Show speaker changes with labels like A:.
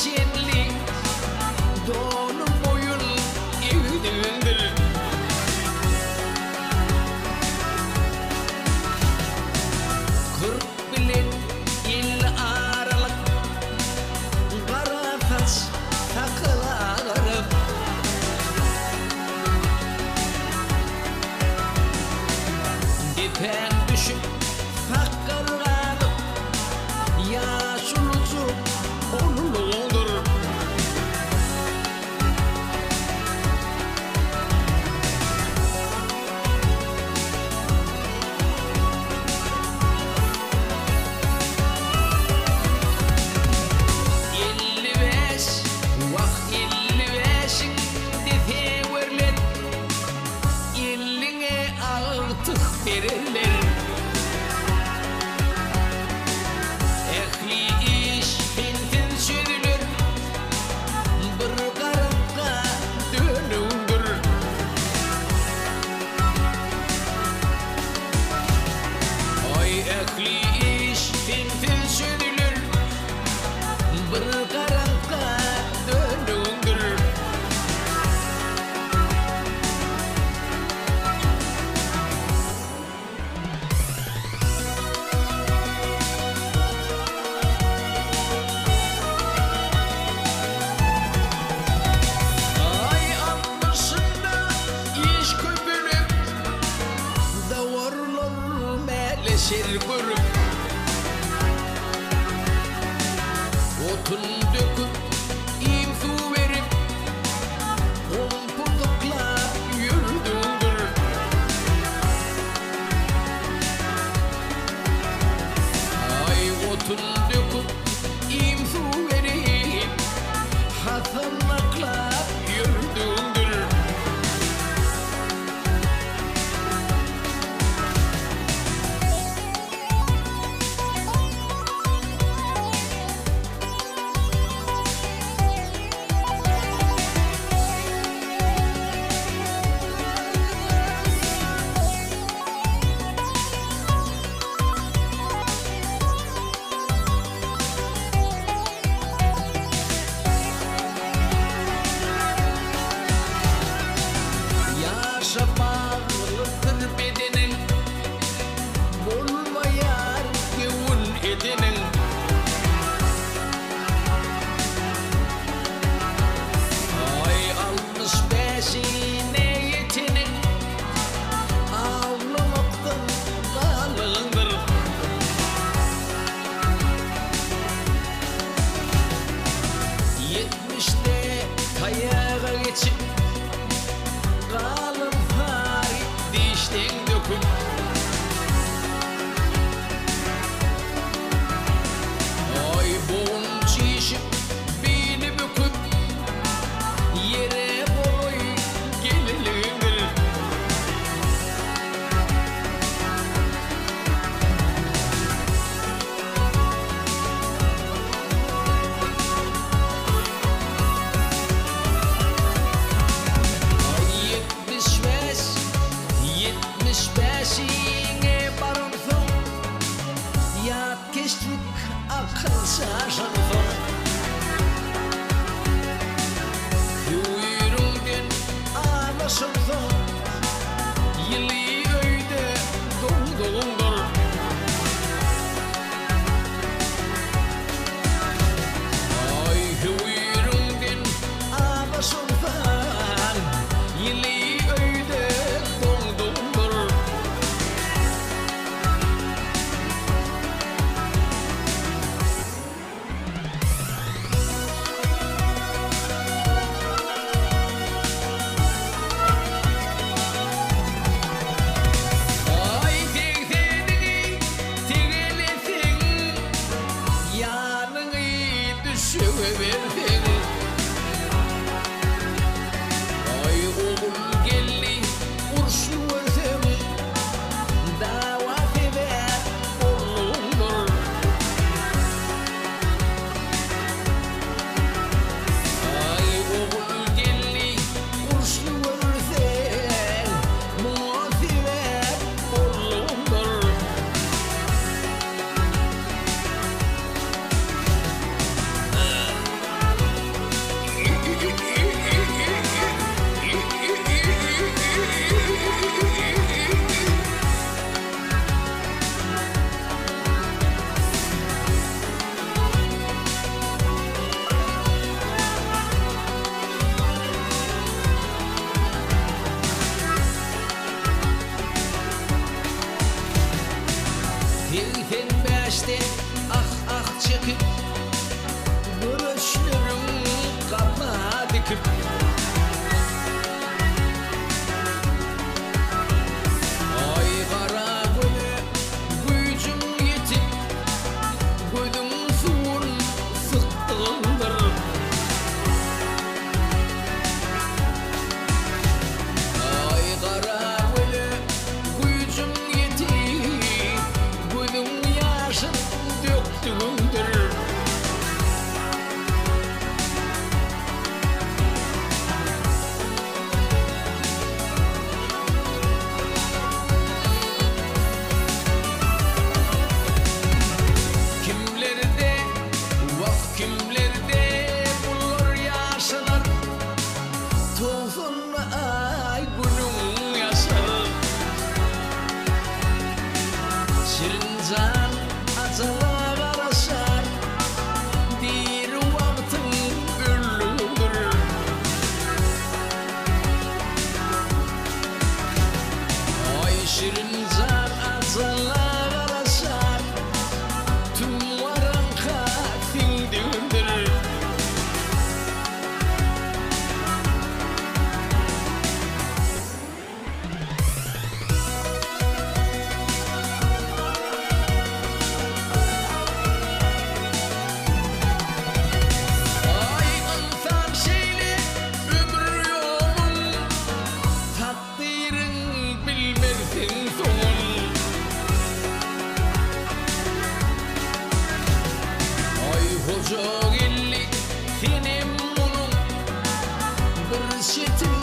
A: çenli donum boyun eğdindir. Kırk bilen il aralık kara taş takılarım. Dipen düşüp fakırlarım, yaşlıcık onluğundur. Verirler ehli iş fintin sürülür, bir karıkka dönüldür. Ay ehli iş fintin sürülür, bir karıkka dönüldür. Sergürüp otun döküp imfu verip omputukla yürüdündür. Ay otun döküp imfu verip hatırlakla yürüdündür. Bağlıktır bedenin, bulmayar gevun edenin. Ay 65'ine yetenin, ağlamaktan kalındır. Yetmişte kayağa geçip kalın fari dişten dökün. Ay boğun çişip beni büküp yere boy gelilindir. Beşiğine barınsın, yat geçtik akıl şaşırsın. Kuyruğundan ağlaşırsın, yılı öyde doğduğundur. Ay kuyruğundan ağlaşırsın, yılı öyde doğduğundur. çekip görüşlerim kapa dikip ay kara göle gücüm yetip gözüm suun sıktığındır ay kara göle gücüm yetip gözüm yaşın döktüğündür kimlerde vak kimlerde bulur yaşanır tozun ay günüm yaşar şirincan acılar arasar dir vaktin ölüdür ay şirincan acılar arasar tüm varan katildir ay insan şeyli ömür yolun takdirin bilmezsin sonun ay hoca gelli senin bunun bir çetin